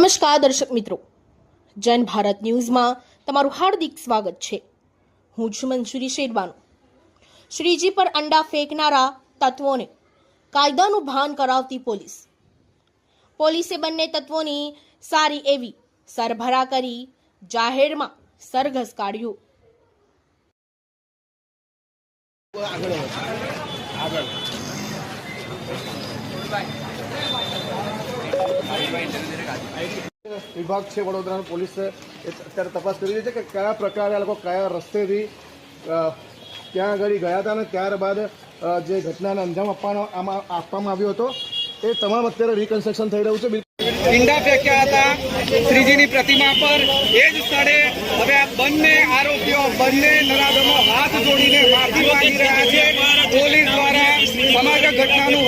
નમસ્કાર દર્શક મિત્રો, જન ભારત ન્યૂઝમાં તમારું હાર્દિક સ્વાગત છે। હું છું મંસૂરી શેરબાનુ। શ્રીજી પર અંડા ફેંકનારા તત્વોને કાયદાનું ભાન કરાવતી પોલીસે બંને તત્વોની સારી એવી સરભરા કરી જાહેરમાં સરઘસ કાઢ્યું। विभाग है वडोदरा पुलिस अत्यारे तपास करी रही है कि क्या प्रकार आ लोग क्या रस्ते थी त्या आगळ गया था, त्यारबाद जे घटनाने अंजाम आपवामां आव्यो हतो ए तमाम अत्यारे रिकन्स्ट्रक्शन थई रह्युं छे। ईंडा फेंक्या हता श्रीजीनी प्रतिमा पर। ए ज स्थळे हवे आ बंने आरोपीओ बंने नराधमो हाथ जोड़ीने माफी मांगी रह्या छे। पोलीस द्वारा समग्र घटनानुं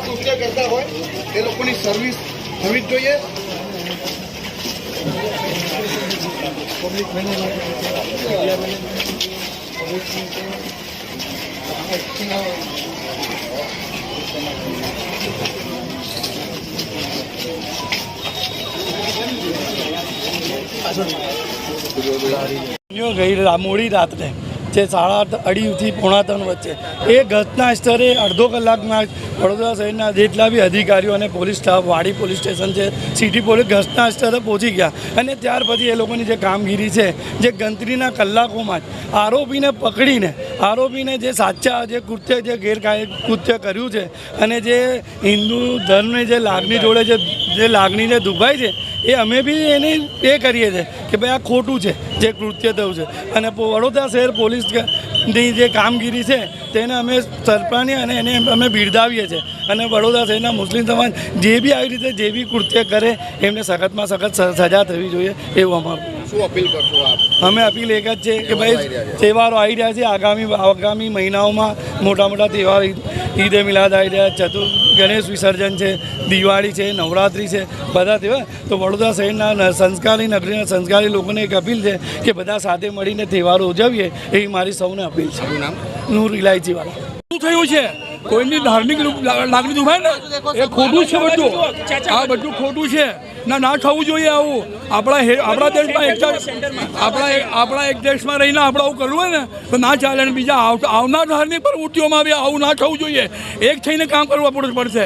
કૃત્ય કરતા હોય એ લોકોની સર્વિસ થવી જ જોઈએ। ગઈ મોડી રાત્રે જે 2:30 થી 2:45 વચ્ચે એ ઘટના સ્થળે અડધો કલાકમાં વડોદરા શહેરના જેટલા બી અધિકારીઓ અને પોલીસ સ્ટાફ વાડી પોલીસ સ્ટેશન છે, સિટી પોલીસ ઘટના સ્થળે પહોંચી ગયા અને ત્યાર પછી એ લોકોની જે કામગીરી છે જે ગણતરીના કલાકોમાં જ આરોપીને પકડીને આરોપીને જે સાચા જે કૃત્ય જે ગેરકાયદે કૃત્ય કર્યું છે અને જે હિન્દુ ધર્મની જે લાગણી જોડે જે લાગણીને દુભાઈ છે એ અમે બી એની એ કરીએ છીએ કે ભાઈ આ ખોટું છે જે કૃત્ય થયું છે। અને વડોદરા શહેર પોલીસની જે કામગીરી છે તેને અમે સરપાની અને એને અમે બિરદાવીએ છીએ અને વડોદરા શહેરના મુસ્લિમ સમાજ જે બી આવી રીતે જે બી કૃત્ય કરે એમને સખતમાં સખત સજા થવી જોઈએ એવું અમારું। શું અપીલ કરશો આપ? અમે અપીલ એક જ છે કે ભાઈ તહેવારો આવી રહ્યા છે, આગામી મહિનાઓમાં મોટા તહેવાર ઈદ એ મિલાદ આવી રહ્યા, ગણેશ વિસર્જન છે, દિવાળી છે, નવરાત્રિ છે, બધા તહેવાર। તો વડોદરા શહેરના સંસ્કારી નગરીના સંસ્કારી લોકોને એક અપીલ છે કે બધા સાથે મળીને તહેવારો ઉજવીએ એવી મારી સૌને અપીલ છે। નૂર ઇલાયચીવાળા શું થયું છે? કોઈની ધાર્મિક લાગણી દુભાય ને એ ખોટું છે, બધું આ બધું ખોટું છે ના થવું જોઈએ આવું। આપણા દેશમાં આપણા એક દેશમાં રહીને આપણે આવું કરવું હોય ને તો ના ચાલે ને બીજા આવનાર ધાર્મિક પ્રવૃત્તિઓમાં બી આવું ના થવું જોઈએ। એક થઈને કામ કરવા પડશે।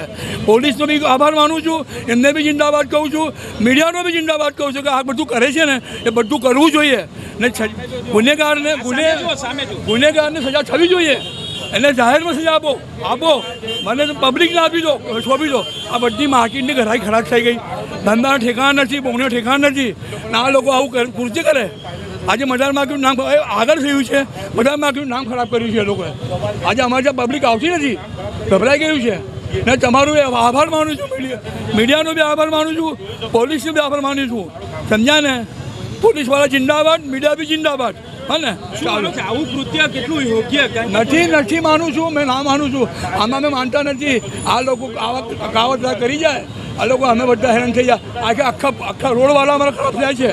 પોલીસનો બી આભાર માનું છું, એમને બી જિંદાબાદ કહું છું, મીડિયાનો બી જિંદાબાદ કહું છું કે આ બધું કરે છે ને એ બધું કરવું જોઈએ ને ગુનેગારને સજા થવી જોઈએ એને જાહેરમાં સજા આપો મને પબ્લિકને આપી દો, છોપી દો। આ બધી માર્કેટની ઘરાઈ ખરાબ થઈ ગઈ, ધંધાના ઠેકાણા નથી, બહુના ઠેકાણા નથી ને આ લોકો આવું કૃત્ય કરે। આજે મજાર માર્કેટનું નામ આગળ થયું છે, મજાર માર્કેટનું નામ ખરાબ કર્યું છે એ લોકોએ। આજે અમારે ત્યાં પબ્લિક આવતી નથી, ગભરાઈ ગયું છે ને તમારું આભાર માનું છું, મીડિયાનો બી આભાર માનું છું, પોલીસનો બી આભાર માનું છું, સમજ્યા ને? પોલીસવાળા જિંદાબાદ, મીડિયા બી જિંદાબાદ। હા ને, આવું કૃત્ય કેટલું યોગ્ય નથી માનું છું, મેં ના માનું છું, આમાં અમે માનતા નથી। આ લોકો આવા કાવતરા કરી જાય, આ લોકો અમે બધા હેરાન થઈ જાય। આખા રોડવાળા અમારા ખરાબ થયા છે,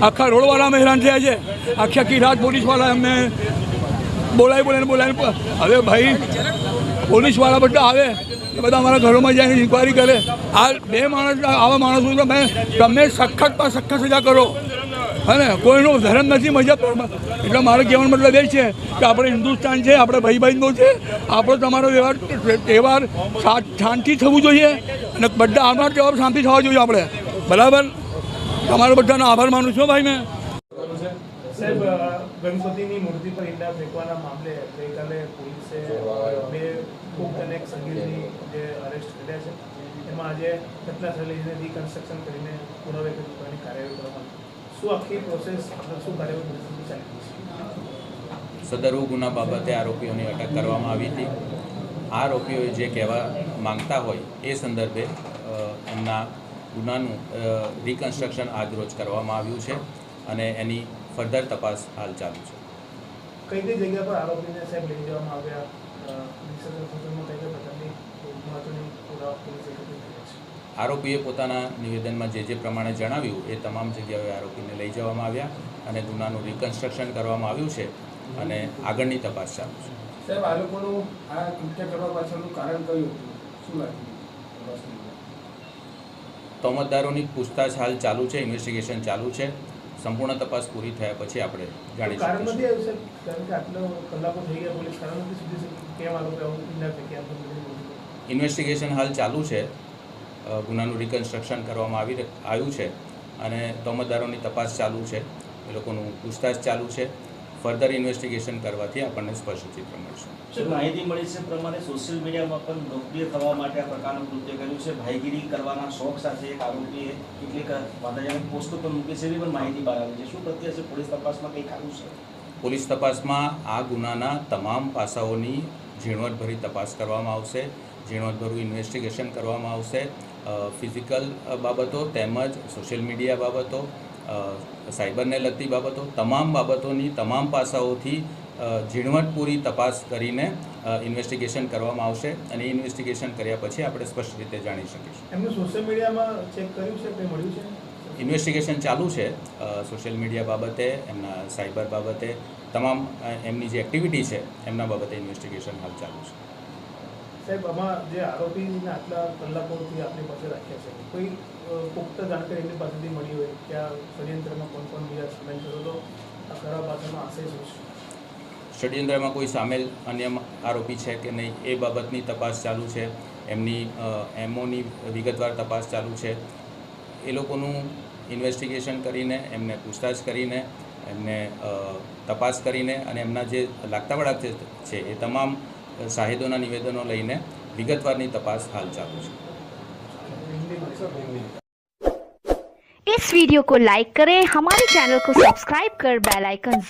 આખા રોડવાળા અમે હેરાન થયા છે। આખી રાત પોલીસવાળા અમને બોલાવીને હવે ભાઈ પોલીસવાળા બધા આવે એ બધા અમારા ઘરોમાં જઈને ઇન્કવાયરી કરે. આ બે માણસ આવા માણસો તમે સખત સજા કરો. અને કોઈનું ધર્મ નથી મજા. એટલે મારો કહેવાનો મતલબ એ છે કે આપણે હિન્દુસ્તાન છે, આપણે ભાઈનો છે, આપણો તમારો તહેવાર શાંતિ થવું જોઈએ અને બધા આવનાર તહેવાર શાંતિ થવા જોઈએ આપણે. બરાબર, તમારો બધાનો આભાર માનું છું ભાઈ મેં. સાહેબ, ગણપતિની મૂર્તિ પર ઈંડા ફેંકવાના મામલે ગઈકાલે પોલીસે બે પુખ્ત અને એક સંગીતની જે અરેસ્ટ કર્યા છે, એમાં આજે ઘટના સ્થળે રિકન્સ્ટ્રક્શન કરીને પુનઃ કરવાની કાર્યવાહી કરવામાં શું આખી પ્રોસેસ, શું કાર્યવાહી ચાલી છે? સદરુ ગુના બાબતે આરોપીઓની અટક કરવામાં આવી હતી. આરોપીઓએ જે કહેવા માંગતા હોય એ સંદર્ભે એમના ગુનાનું રિકન્સ્ટ્રક્શન આજરોજ કરવામાં આવ્યું છે અને એની ફર્ધર તપાસ હાલ ચાલુ છે. કઈ કઈ જગ્યા પર આરોપીને સાહેબ લઈ જવામાં આવ્યા? કઈ કઈ પ્રકારની મહત્વની પુરાવા પોલીસે એકત્રિત કર્યા છે? આરોપીએ પોતાના નિવેદનમાં જે પ્રમાણે જણાવ્યું એ તમામ જગ્યાએ આરોપીને લઈ જવામાં આવ્યા અને ગુનાનું રિકન્સ્ટ્રક્શન કરવામાં આવ્યું છે અને આગળની તપાસ ચાલુ છે. સાહેબ, આ લોકોનું આ કૃત્ય કરવા પાછળનું કારણ કયું હતું? શું લાગ્યું? તોમતદારોની પૂછતાછ હાલ ચાલુ છે, ઇન્વેસ્ટિગેશન ચાલુ છે. સંપૂર્ણ તપાસ પૂરી થયા પછી આપણે જાણી કારણ શકીશું. નથી આવ્યું સાહેબ? કારણ કે આટલો કલાકો થઈ ગયા, પોલીસ કારણ નથી સુધી શકી કેમ આ લોકો આવું ઈંડા ફેંક્યા? ઇન્વેસ્ટિગેશન હાલ ચાલુ છે. ગુનાનું રિકન્સ્ટ્રક્શન કરવામાં આવ્યું છે અને તોમતદારોની તપાસ ચાલુ છે. એ લોકોનું પૂછતાછ ચાલુ છે. ફર્ધર ઇન્વેસ્ટિગેશન કરવાથી આપણને સ્પષ્ટ ચિત્ર મળશે. માહિતી મળી છે પ્રમાણે સોશિયલ મીડિયામાં પણ લોકપ્રિય થવા માટે આ પ્રકારનું કૃત્ય કર્યું છે. ભાઈગીરી કરવાના શોખ સાથે એક આરોપીએ કેટલીક વાદાજનક પોસ્ટો પણ મૂકી છે, એવી પણ માહિતી બહાર આવી છે. શું પ્રત્યે છે પોલીસ તપાસમાં કંઈક આવ્યું છે? પોલીસ તપાસમાં આ ગુનાના તમામ પાસાઓની ઝીણવટભરી તપાસ કરવામાં આવશે. ઝીણવટભરું ઇન્વેસ્ટિગેશન કરવામાં આવશે. ફિઝિકલ બાબતો તેમજ સોશિયલ મીડિયા બાબતો, સાયબરને લગતી બાબતો, તમામ બાબતોની તમામ પાસાઓથી ઝીણવટપૂરી તપાસ કરીને ઇન્વેસ્ટિગેશન કરવામાં આવશે અને ઇન્વેસ્ટિગેશન કર્યા પછી આપણે સ્પષ્ટ રીતે જાણી શકીશું. એમનું સોશિયલ મીડિયામાં ચેક કર્યું છે, કંઈ મળ્યું છે? ઇન્વેસ્ટિગેશન ચાલુ છે. સોશિયલ મીડિયા બાબતે, એમના સાયબર બાબતે, તમામ એમની જે એક્ટિવિટી છે એમના બાબતે ઇન્વેસ્ટિગેશન હાલ ચાલુ છે. સાહેબ, આમાં જે આરોપીને આટલા કલાકોથી આપણી પાસે રાખ્યા છે, કોઈ પુખ્ત જાણકારી એમની પાસેથી મળી હોય કે આ ષડયંત્રમાં કોણ કોણ બીજા સામેલ થયો તો આ ખરા પાછળનો આશય શું છે? ષડયંત્રમાં કોઈ સામેલ અન્ય આરોપી છે કે નહીં એ બાબતની તપાસ ચાલુ છે. એમની એમઓની વિગતવાર તપાસ ચાલુ છે. એ લોકોનું ઇન્વેસ્ટિગેશન કરીને, એમને પૂછતાછ કરીને, એમને તપાસ કરીને અને એમના જે લાગતાવળગ છે એ તમામ શાહિદોના નિવેદનો લઈને વિગતવારની તપાસ હાલ ચાલુ છે. इस वीडियो को लाइक करें, हमारे चैनल को सब्सक्राइब कर बेल आइकन